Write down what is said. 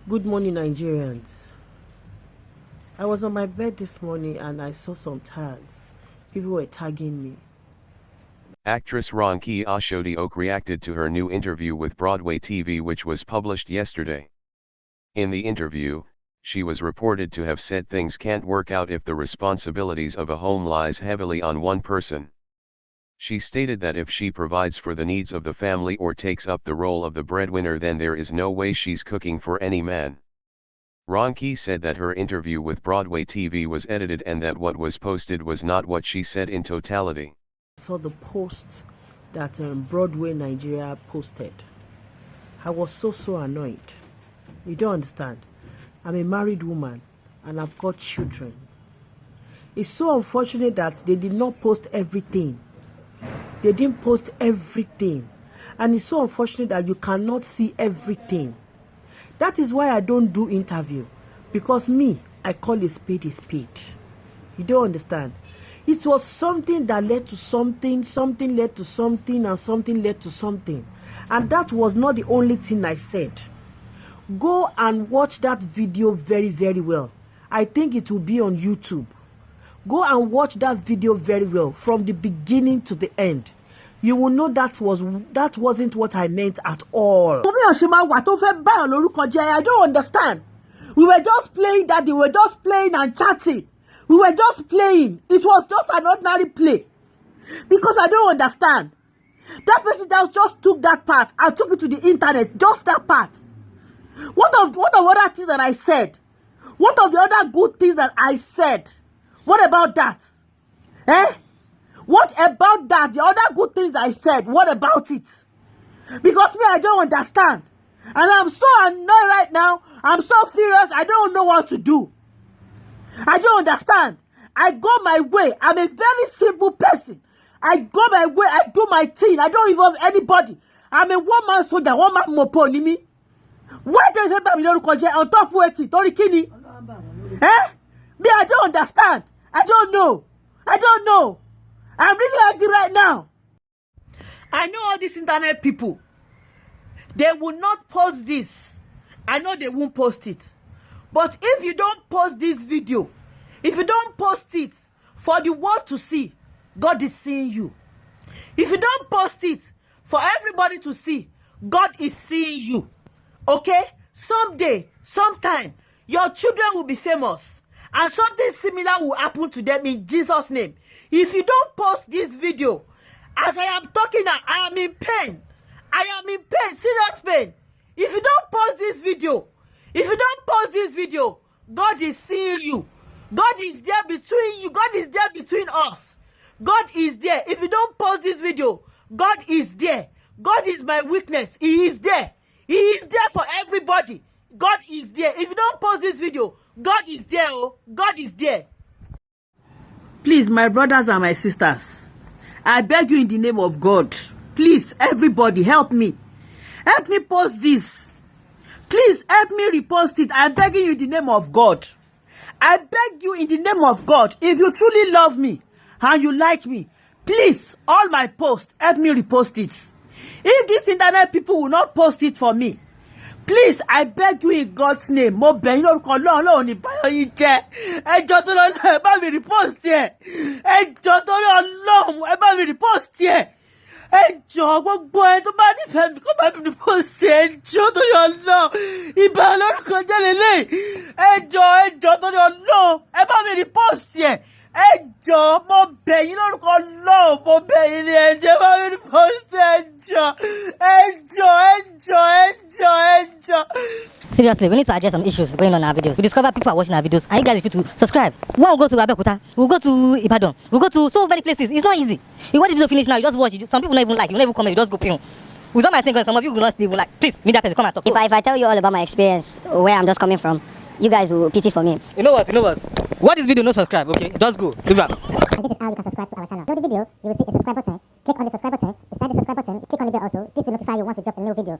Good morning, Nigerians. I was on my bed this morning and I saw some tags. People were tagging me. Actress Ronke Oshodi reacted to her new interview with Broadway TV, which was published yesterday. In the interview, she was reported to have said things can't work out if the responsibilities of a home lies heavily on one person. She stated that if she provides for the needs of the family or takes up the role of the breadwinner, then there is no way she's cooking for any man. Ronke said that her interview with Broadway TV was edited and that what was posted was not what she said in totality. I saw the post that Broadway Nigeria posted. I was so annoyed. You don't understand. I'm a married woman and I've got children. It's so unfortunate that they did not post everything. They didn't post everything. And it's so unfortunate that you cannot see everything. That is why I don't do interview. Because me, I call a spade a spade. You don't understand. It was something that led to something, something led to something, and something led to something. And that was not the only thing I said. Go and watch that video very well. I think it will be on YouTube. Go and watch that video very well from the beginning to the end. You will know that wasn't what I meant at all. I don't understand. We were just playing that. We were just playing and chatting. We were just playing. It was just an ordinary play. Because I don't understand. That person that just took that part and took it to the internet. Just that part. What of other things that I said? What of the other good things that I said? What about that? What about that? The other good things I said, what about it? Because me, I don't understand. And I'm so annoyed right now. I'm so furious. I don't know what to do. I don't understand. I go my way. I'm a very simple person. I go my way. I do my thing. I don't involve anybody. I'm a one-man soldier, one-man mopo ni me. Why does everybody on top waiting? Me, I don't understand. I don't know. I'm really angry right now. I know all these internet people. They will not post this. I know they won't post it. But if you don't post this video, if you don't post it for the world to see, God is seeing you. If you don't post it for everybody to see, God is seeing you. Okay? Someday, sometime, your children will be famous. And something similar will happen to them in Jesus' name. If you don't post this video, as I am talking now, I am in pain. I am in pain, serious pain. If you don't post this video, God is seeing you. God is there between you. God is there between us. God is there. If you don't post this video, God is there. God is my weakness. He is there. He is there for everybody. God is there. If you don't post this video, God is there. Oh, God is there. Please, my brothers and my sisters, I beg you in the name of God, please, everybody, help me. Help me post this. Please, help me repost it. I'm begging you in the name of God. I beg you in the name of God, if you truly love me and you like me, please, all my posts, help me repost it. If these internet people will not post it for me, please, I beg you in God's name. Mo bẹ̀ yín lórúkọ Ọlọ́run ní báyọ̀ yín jẹ́. Ẹjọ́ tó lọ ẹ bá mi repost ẹ̀. Ẹjọ́ tó lọ Ọlọ́run ẹ bá mi repost ẹ̀. Ẹjọ́ gbogbo ẹ tó bá nífẹ̀ẹ́ mi kó bá mi repost ẹ̀. Ẹjọ́ tó lọ Ọlọ́run ìbá lórúkọ jẹ́ lélẹ̀. Ẹjọ́ tó lọ Ọlọ́run ẹ bá mi repost ẹ̀. Ẹjọ́ mo bẹ̀ yín lórúkọ Ọlọ́run mo bẹ̀ yín ní ẹjọ́ bá mi repost ẹjọ́. Seriously, we need to address some issues going on in our videos. We discover people are watching our videos, and you guys refuse to subscribe. One will go to Abeokuta, we'll go to Ibadan, we'll go to so many places. It's not easy. You watch the video finish now, you just watch it. Some people don't even like, you don't even comment, you just go ping. With all my saying, some of you will not even like. Please, meet that person, come and talk. If I tell you all about my experience, where I'm just coming from, you guys will pity for me. You know what? Watch this video, no subscribe, okay? Just go. Leave that. And this is how you can subscribe to our channel. Below the video, you will see a subscribe button. Click on the subscribe button. Beside the subscribe button, click on the bell also. This will notify you once we drop a new video.